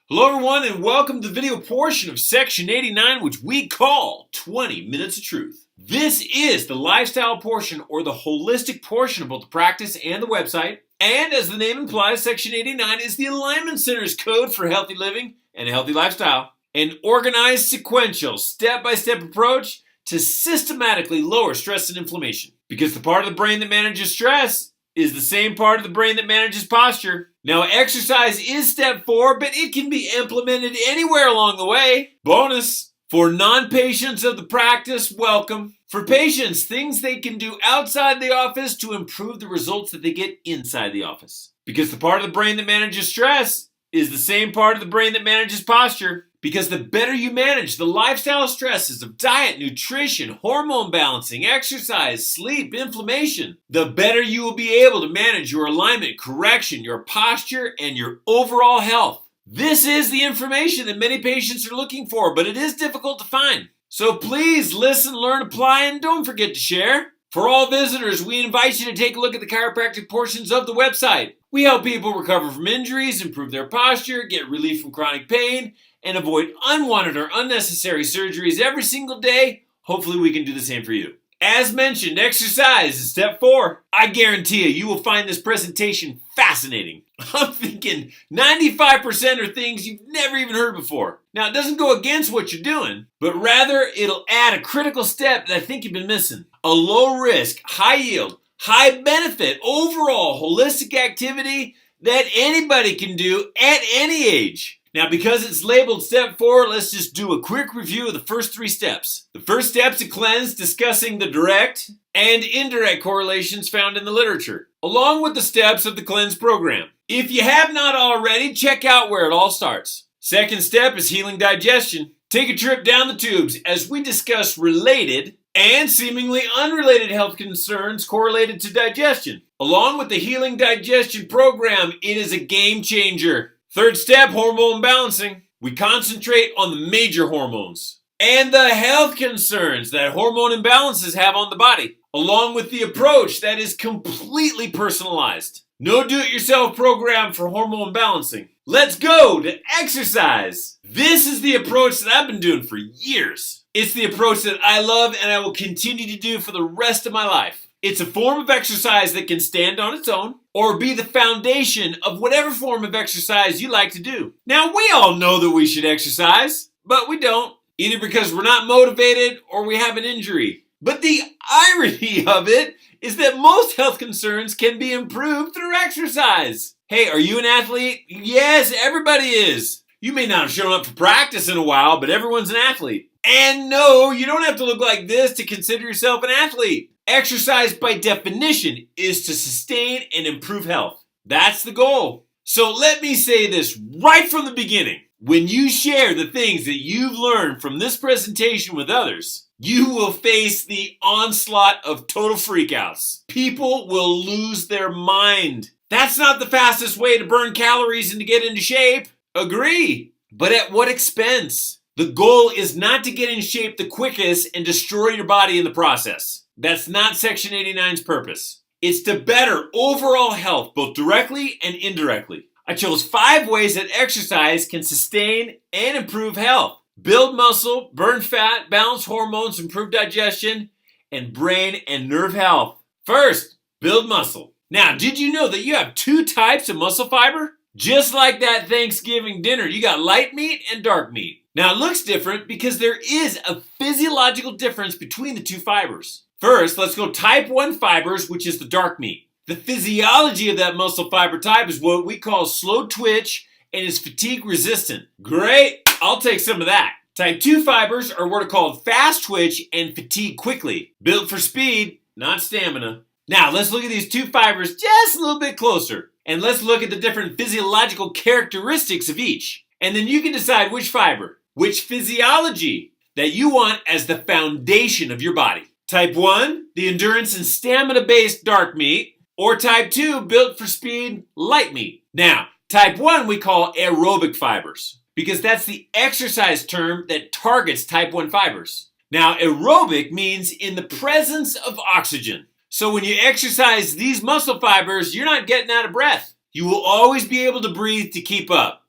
Hello everyone and welcome to the video portion of section 89, which we call 20 Minutes of Truth. This is the lifestyle portion or the holistic portion of both the practice and the website. And as the name implies, section 89 is the Alignment Center's code for healthy living and a healthy lifestyle. An organized, sequential, step-by-step approach to systematically lower stress and inflammation. Because the part of the brain that manages stress is the same part of the brain that manages posture. Now, exercise is step 4, but it can be implemented anywhere along the way. Bonus, for non-patients of the practice, welcome. For patients, things they can do outside the office to improve the results that they get inside the office. Because the part of the brain that manages stress is the same part of the brain that manages posture. Because the better you manage the lifestyle stresses of diet, nutrition, hormone balancing, exercise, sleep, inflammation, the better you will be able to manage your alignment, correction, your posture, and your overall health. This is the information that many patients are looking for, but it is difficult to find. So please listen, learn, apply, and don't forget to share. For all visitors, we invite you to take a look at the chiropractic portions of the website. We help people recover from injuries, improve their posture, get relief from chronic pain, and avoid unwanted or unnecessary surgeries every single day. Hopefully we can do the same for you. As mentioned, exercise is step 4. I guarantee you will find this presentation fascinating. I'm thinking 95% are things you've never even heard before. Now, it doesn't go against what you're doing, but rather it'll add a critical step that I think you've been missing. A low risk, high yield, high benefit, overall holistic activity that anybody can do at any age. Now, because it's labeled step 4, let's just do a quick review of the first 3 steps. The first step is to cleanse, discussing the direct and indirect correlations found in the literature, along with the steps of the cleanse program. If you have not already, check out where it all starts. Second step is healing digestion. Take a trip down the tubes as we discuss related and seemingly unrelated health concerns correlated to digestion. Along with the healing digestion program, it is a game changer. Third step, hormone balancing. We concentrate on the major hormones and the health concerns that hormone imbalances have on the body, along with the approach that is completely personalized. No do-it-yourself program for hormone balancing. Let's go to exercise. This is the approach that I've been doing for years. It's the approach that I love and I will continue to do for the rest of my life. It's a form of exercise that can stand on its own or be the foundation of whatever form of exercise you like to do. Now, we all know that we should exercise, but we don't, either because we're not motivated or we have an injury. But the irony of it is that most health concerns can be improved through exercise. Hey, are you an athlete? Yes, everybody is. You may not have shown up for practice in a while, but everyone's an athlete. And no, you don't have to look like this to consider yourself an athlete. Exercise, by definition, is to sustain and improve health. That's the goal. So let me say this right from the beginning. When you share the things that you've learned from this presentation with others, you will face the onslaught of total freakouts. People will lose their mind. That's not the fastest way to burn calories and to get into shape. Agree. But at what expense? The goal is not to get in shape the quickest and destroy your body in the process. That's not Section 89's purpose. It's to better overall health, both directly and indirectly. I chose 5 ways that exercise can sustain and improve health. Build muscle, burn fat, balance hormones, improve digestion, and brain and nerve health. First, build muscle. Now, did you know that you have 2 types of muscle fiber? Just like that Thanksgiving dinner, you got light meat and dark meat. Now, it looks different because there is a physiological difference between the 2 fibers. First, let's go type 1 fibers, which is the dark meat. The physiology of that muscle fiber type is what we call slow twitch and is fatigue resistant. Great, I'll take some of that. Type 2 fibers are what are called fast twitch and fatigue quickly. Built for speed, not stamina. Now, let's look at these 2 fibers just a little bit closer. And let's look at the different physiological characteristics of each. And then you can decide which fiber, which physiology that you want as the foundation of your body. Type 1, the endurance and stamina-based dark meat, or type 2, built for speed, light meat. Now, type 1 we call aerobic fibers, because that's the exercise term that targets type 1 fibers. Now, aerobic means in the presence of oxygen. So when you exercise these muscle fibers, you're not getting out of breath. You will always be able to breathe to keep up.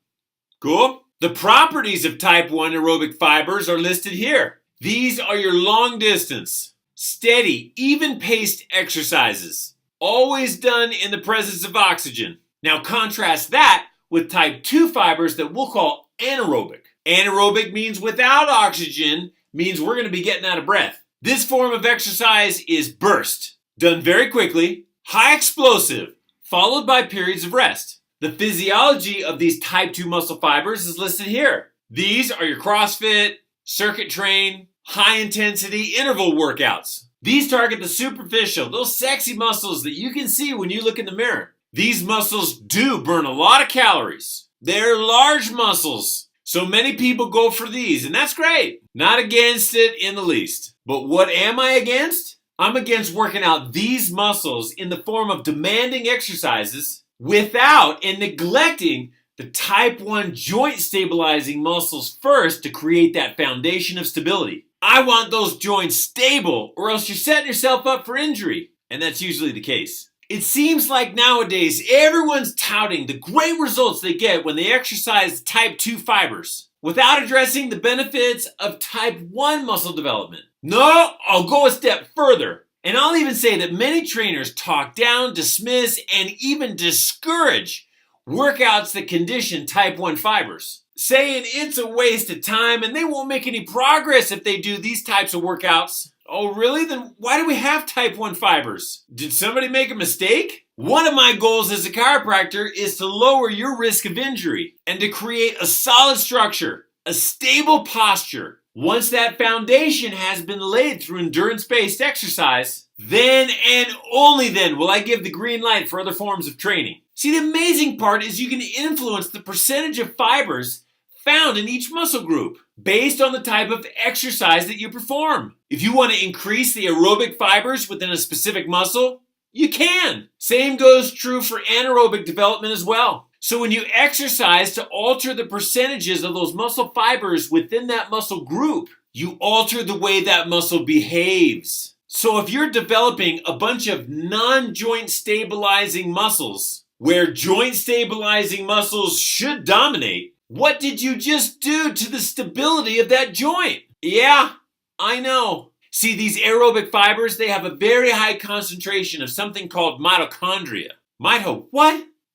Cool? The properties of type 1 aerobic fibers are listed here. These are your long distance, steady, even paced exercises, always done in the presence of oxygen. Now contrast that with type 2 fibers that we'll call anaerobic. Anaerobic means without oxygen, means we're going to be getting out of breath. This form of exercise is burst, done very quickly, high explosive, followed by periods of rest. The physiology of these type 2 muscle fibers is listed here. These are your CrossFit, circuit train, high intensity interval workouts. These target the superficial, those sexy muscles that you can see when you look in the mirror. These muscles do burn a lot of calories. They're large muscles. So many people go for these, and that's great. Not against it in the least. But what am I against? I'm against working out these muscles in the form of demanding exercises without and neglecting the type 1 joint stabilizing muscles first to create that foundation of stability. I want those joints stable, or else you're setting yourself up for injury. And that's usually the case. It seems like nowadays everyone's touting the great results they get when they exercise type 2 fibers without addressing the benefits of type 1 muscle development. No, I'll go a step further. And I'll even say that many trainers talk down, dismiss, and even discourage workouts that condition type 1 fibers, saying it's a waste of time and they won't make any progress if they do these types of workouts. Oh, really? Then why do we have type 1 fibers? Did somebody make a mistake? One of my goals as a chiropractor is to lower your risk of injury and to create a solid structure, a stable posture. Once that foundation has been laid through endurance-based exercise, then and only then will I give the green light for other forms of training. See, the amazing part is you can influence the percentage of fibers found in each muscle group based on the type of exercise that you perform. If you want to increase the aerobic fibers within a specific muscle, you can. Same goes true for anaerobic development as well. So when you exercise to alter the percentages of those muscle fibers within that muscle group, you alter the way that muscle behaves. So if you're developing a bunch of non-joint stabilizing muscles, where joint stabilizing muscles should dominate, what did you just do to the stability of that joint? Yeah, I know. See, these aerobic fibers, they have a very high concentration of something called mitochondria.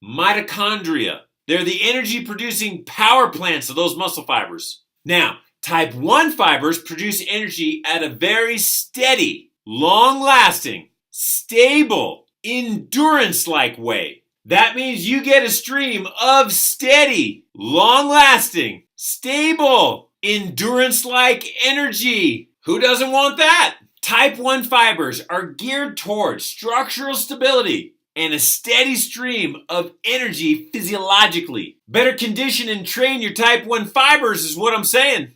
Mitochondria. They're the energy-producing power plants of those muscle fibers. Now, type 1 fibers produce energy at a very steady, long-lasting, stable, endurance-like way. That means you get a stream of steady, long-lasting, stable, endurance-like energy. Who doesn't want that? Type 1 fibers are geared towards structural stability and a steady stream of energy physiologically. Better condition and train your type 1 fibers is what I'm saying.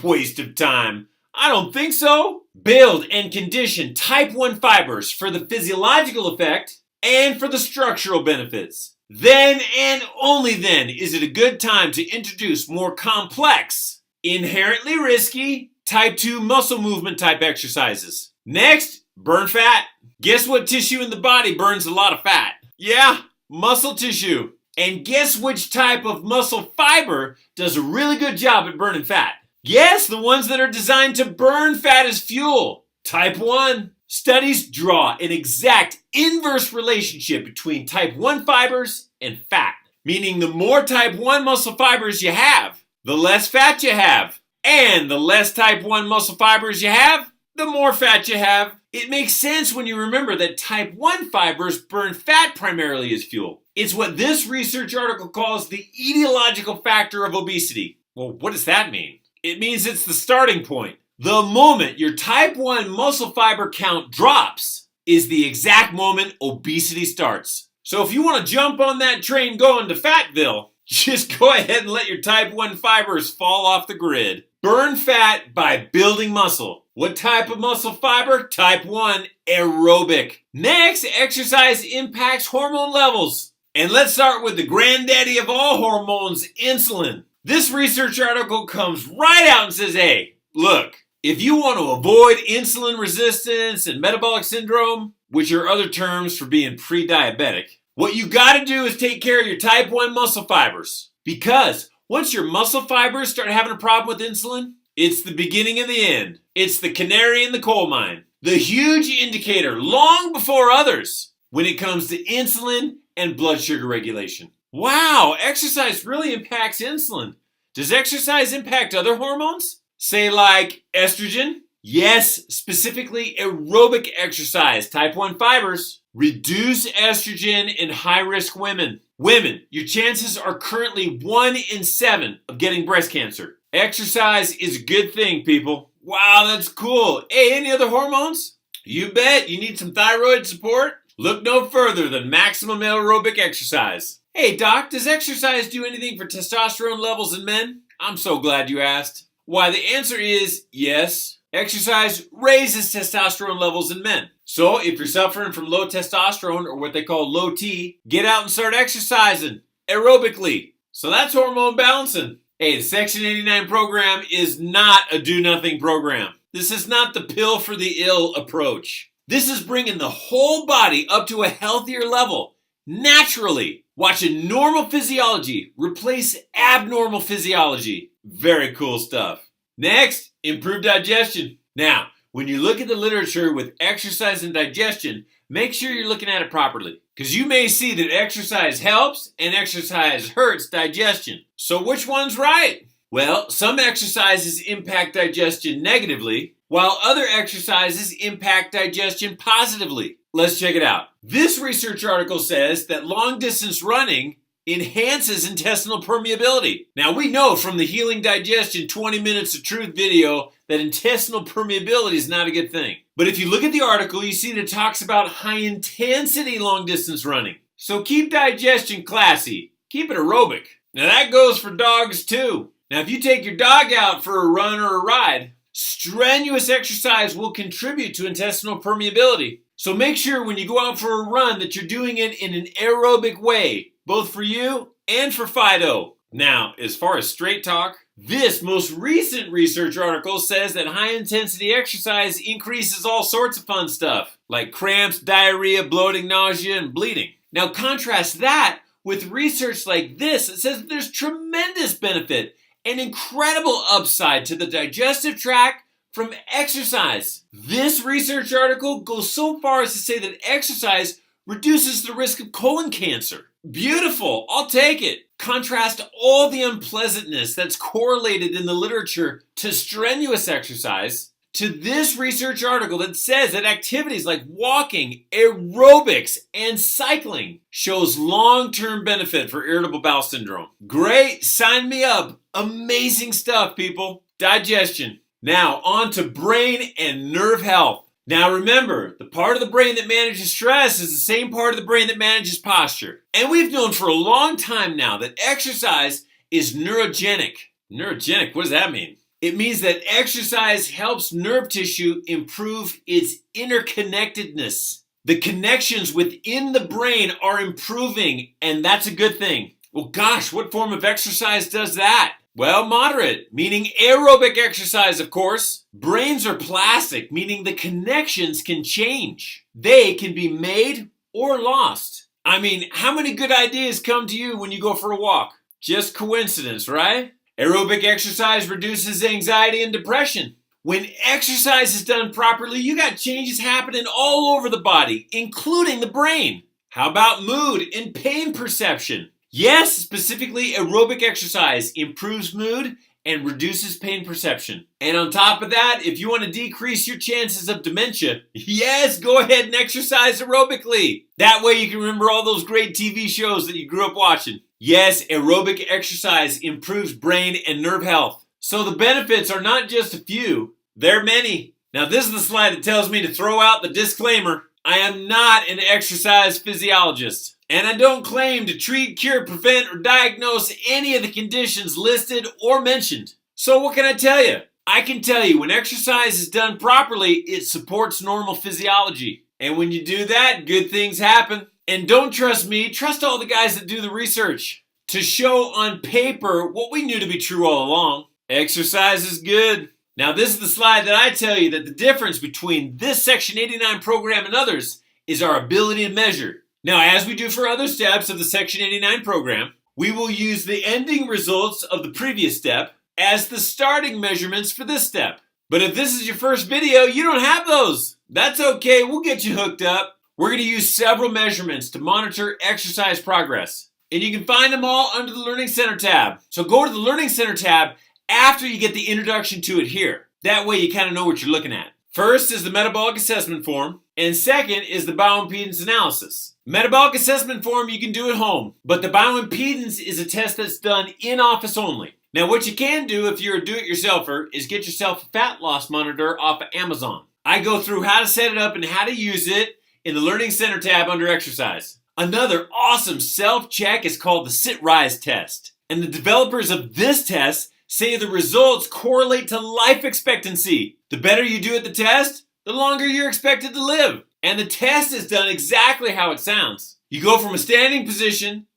Waste of time. I don't think so. Build and condition type 1 fibers for the physiological effect and for the structural benefits. Then and only then is it a good time to introduce more complex, inherently risky, type 2 muscle movement type exercises. Next, burn fat. Guess what tissue in the body burns a lot of fat? Yeah, muscle tissue. And guess which type of muscle fiber does a really good job at burning fat? Yes, the ones that are designed to burn fat as fuel. Type 1. Studies draw an exact inverse relationship between type 1 fibers and fat. Meaning the more type 1 muscle fibers you have, the less fat you have. And the less type 1 muscle fibers you have, the more fat you have. It makes sense when you remember that type 1 fibers burn fat primarily as fuel. It's what this research article calls the etiological factor of obesity. Well, what does that mean? It means it's the starting point. The moment your type 1 muscle fiber count drops is the exact moment obesity starts. So if you want to jump on that train going to Fatville, just go ahead and let your type 1 fibers fall off the grid. Burn fat by building muscle. What type of muscle fiber? Type 1 aerobic. Next, exercise impacts hormone levels. And let's start with the granddaddy of all hormones, insulin. This research article comes right out and says, hey, look, if you want to avoid insulin resistance and metabolic syndrome, which are other terms for being pre-diabetic, what you got to do is take care of your type 1 muscle fibers. Because Once your muscle fibers start having a problem with insulin, it's the beginning of the end. It's the canary in the coal mine. The huge indicator long before others when it comes to insulin and blood sugar regulation. Wow, exercise really impacts insulin. Does exercise impact other hormones? Say like estrogen? Yes, specifically aerobic exercise, type 1 fibers, reduce estrogen in high-risk women. Women, your chances are currently 1 in 7 of getting breast cancer. Exercise is a good thing, people. Wow, that's cool. Hey, any other hormones? You bet. You need some thyroid support? Look no further than maximum aerobic exercise. Hey, doc, does exercise do anything for testosterone levels in men? I'm so glad you asked. Why, the answer is yes. Exercise raises testosterone levels in men. So if you're suffering from low testosterone, or what they call low T, get out and start exercising aerobically. So that's hormone balancing. Hey, the Section 89 program is not a do-nothing program. This is not the pill for the ill approach. This is bringing the whole body up to a healthier level, naturally. Watching normal physiology replace abnormal physiology. Very cool stuff. Next, improve digestion. Now, when you look at the literature with exercise and digestion, make sure you're looking at it properly. Because you may see that exercise helps and exercise hurts digestion. So which one's right? Well, some exercises impact digestion negatively, while other exercises impact digestion positively. Let's check it out. This research article says that long-distance running enhances intestinal permeability. Now, we know from the Healing Digestion 20 Minutes of Truth video that intestinal permeability is not a good thing. But if you look at the article, you see that it talks about high-intensity long-distance running. So keep digestion classy. Keep it aerobic. Now, that goes for dogs, too. Now, if you take your dog out for a run or a ride, strenuous exercise will contribute to intestinal permeability. So make sure when you go out for a run that you're doing it in an aerobic way, both for you and for Fido. Now, as far as straight talk, this most recent research article says that high-intensity exercise increases all sorts of fun stuff, like cramps, diarrhea, bloating, nausea, and bleeding. Now, contrast that with research like this that says that there's tremendous benefit and incredible upside to the digestive tract from exercise. This research article goes so far as to say that exercise reduces the risk of colon cancer. Beautiful, I'll take it. Contrast all the unpleasantness that's correlated in the literature to strenuous exercise to this research article that says that activities like walking, aerobics, and cycling shows long-term benefit for irritable bowel syndrome. Great, sign me up. Amazing stuff, people. Digestion. Now, on to brain and nerve health. Now remember, the part of the brain that manages stress is the same part of the brain that manages posture. And we've known for a long time now that exercise is neurogenic. Neurogenic, what does that mean? It means that exercise helps nerve tissue improve its interconnectedness. The connections within the brain are improving, and that's a good thing. Well, gosh, what form of exercise does that? Well, moderate, meaning aerobic exercise, of course. Brains are plastic, meaning the connections can change. They can be made or lost. I mean, how many good ideas come to you when you go for a walk? Just coincidence, right? Aerobic exercise reduces anxiety and depression. When exercise is done properly, you got changes happening all over the body, including the brain. How about mood and pain perception? Yes, specifically aerobic exercise improves mood and reduces pain perception. And on top of that, if you want to decrease your chances of dementia, yes, go ahead and exercise aerobically. That way you can remember all those great TV shows that you grew up watching. Yes, aerobic exercise improves brain and nerve health. So the benefits are not just a few, they're many. Now this is the slide that tells me to throw out the disclaimer. I am not an exercise physiologist. And I don't claim to treat, cure, prevent, or diagnose any of the conditions listed or mentioned. So what can I tell you? I can tell you when exercise is done properly, it supports normal physiology. And when you do that, good things happen. And don't trust me, trust all the guys that do the research to show on paper what we knew to be true all along. Exercise is good. Now this is the slide that I tell you that the difference between this Section 89 program and others is our ability to measure. Now, as we do for other steps of the Section 89 program, we will use the ending results of the previous step as the starting measurements for this step. But if this is your first video, you don't have those. That's okay, we'll get you hooked up. We're going to use several measurements to monitor exercise progress. And you can find them all under the Learning Center tab. So go to the Learning Center tab after you get the introduction to it here. That way you kind of know what you're looking at. First is the metabolic assessment form, and second is the bioimpedance analysis. Metabolic assessment form you can do at home, but the bioimpedance is a test that's done in office only. Now what you can do if you're a do-it-yourselfer is get yourself a fat loss monitor off of Amazon. I go through how to set it up and how to use it in the Learning Center tab under exercise. Another awesome self-check is called the sit-rise test. And the developers of this test say the results correlate to life expectancy. The better you do at the test, the longer you're expected to live. And the test is done exactly how it sounds. You go from a standing position,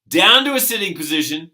down to a sitting position,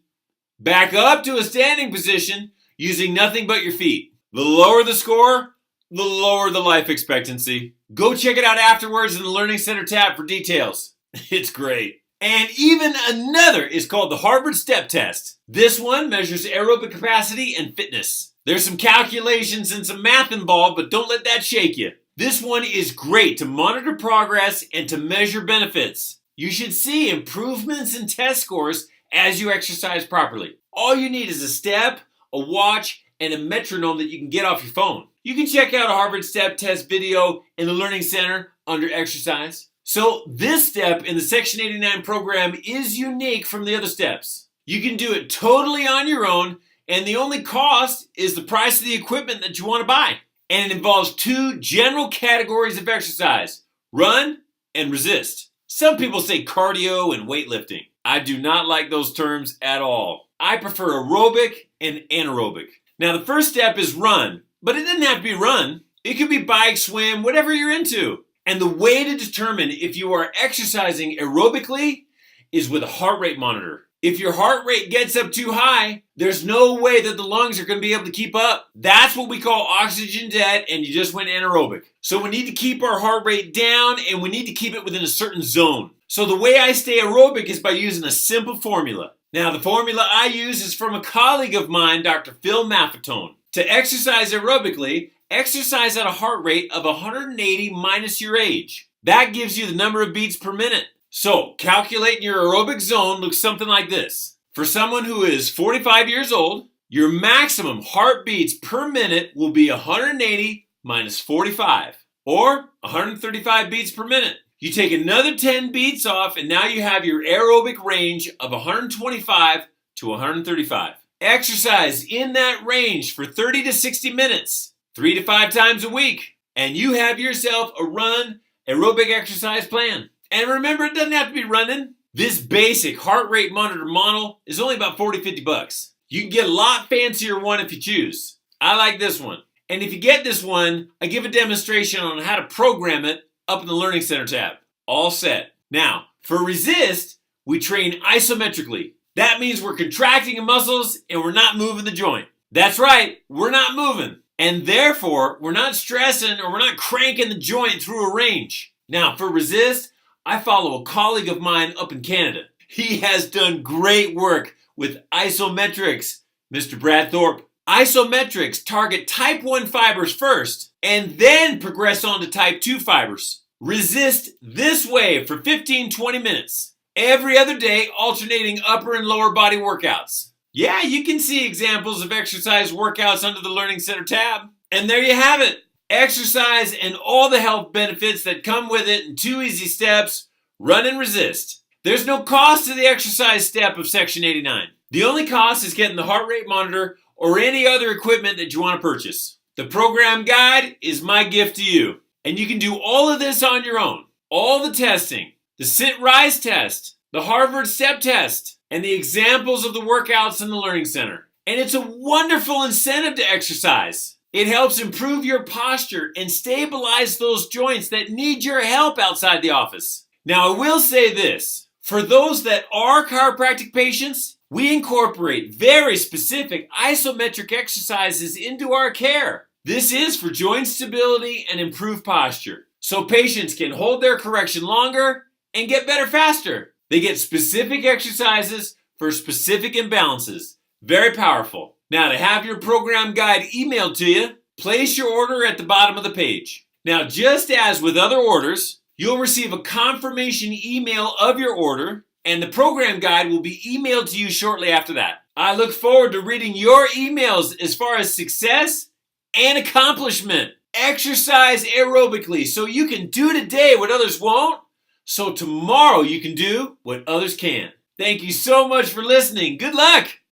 back up to a standing position using nothing but your feet. The lower the score, the lower the life expectancy. Go check it out afterwards in the Learning Center tab for details. It's great. And even another is called the Harvard Step Test. This one measures aerobic capacity and fitness. There's some calculations and some math involved, but don't let that shake you. This one is great to monitor progress and to measure benefits. You should see improvements in test scores as you exercise properly. All you need is a step, a watch, and a metronome that you can get off your phone. You can check out a Harvard Step Test video in the Learning Center under exercise. So this step in the Section 89 program is unique from the other steps. You can do it totally on your own, and the only cost is the price of the equipment that you want to buy. And it involves two general categories of exercise: run and resist. Some people say cardio and weightlifting. I do not like those terms at all. I prefer aerobic and anaerobic. Now the first step is run, but it doesn't have to be run. It could be bike, swim, whatever you're into. And the way to determine if you are exercising aerobically is with a heart rate monitor. If your heart rate gets up too high, there's no way that the lungs are going to be able to keep up. That's what we call oxygen debt, and you just went anaerobic. So we need to keep our heart rate down, and we need to keep it within a certain zone. So the way I stay aerobic is by using a simple formula. Now the formula I use is from a colleague of mine, Dr. Phil Maffetone. To exercise aerobically, exercise at a heart rate of 180 minus your age. That gives you the number of beats per minute. So, calculating your aerobic zone looks something like this. For someone who is 45 years old, your maximum heartbeats per minute will be 180 minus 45, or 135 beats per minute. You take another 10 beats off, and now you have your aerobic range of 125 to 135. Exercise in that range for 30 to 60 minutes. 3 to 5 times a week, and you have yourself a run aerobic exercise plan. And remember, it doesn't have to be running. This basic heart rate monitor model is only about 40, 50 bucks. You can get a lot fancier one if you choose. I like this one. And if you get this one, I give a demonstration on how to program it up in the Learning Center tab. All set. Now, for resist, we train isometrically. That means we're contracting the muscles and we're not moving the joint. That's right, we're not moving. And therefore, we're not stressing or we're not cranking the joint through a range. Now, for resist, I follow a colleague of mine up in Canada. He has done great work with isometrics, Mr. Brad Thorpe. Isometrics target type 1 fibers first and then progress on to type 2 fibers. Resist this way for 15-20 minutes. Every other day, alternating upper and lower body workouts. Yeah, you can see examples of exercise workouts under the Learning Center tab. And there you have it. Exercise and all the health benefits that come with it in 2 easy steps: run and resist. There's no cost to the exercise step of Section 89. The only cost is getting the heart rate monitor or any other equipment that you want to purchase. The program guide is my gift to you. And you can do all of this on your own. All the testing, the sit-rise test, the Harvard Step Test, and the examples of the workouts in the Learning Center. And it's a wonderful incentive to exercise. It helps improve your posture and stabilize those joints that need your help outside the office. Now, I will say this. For those that are chiropractic patients, we incorporate very specific isometric exercises into our care. This is for joint stability and improved posture, so patients can hold their correction longer and get better faster. They get specific exercises for specific imbalances. Very powerful. Now, to have your program guide emailed to you, place your order at the bottom of the page. Now, just as with other orders, you'll receive a confirmation email of your order, and the program guide will be emailed to you shortly after that. I look forward to reading your emails as far as success and accomplishment. Exercise aerobically so you can do today what others won't, so tomorrow you can do what others can. Thank you so much for listening. Good luck!